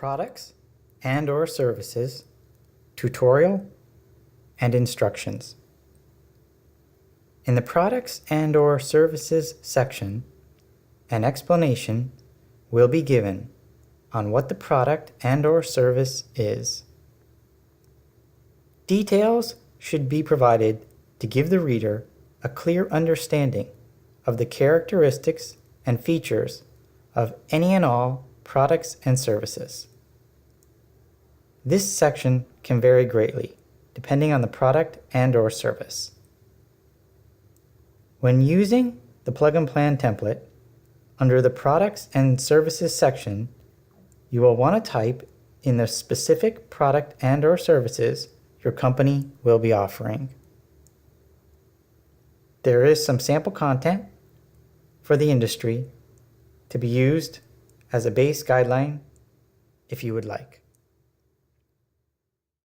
products and/or services, tutorial, and instructions. In the products and/or services section, an explanation will be given on what the product and/or service is. Details should be provided to give the reader a clear understanding of the characteristics and features of any and all products and services. This section can vary greatly depending on the product and/or service. When using the Plug and Plan template, under the Products and Services section, you will want to type in the specific product and/or services your company will be offering. There is some sample content for the industry to be used as a base guideline if you would like.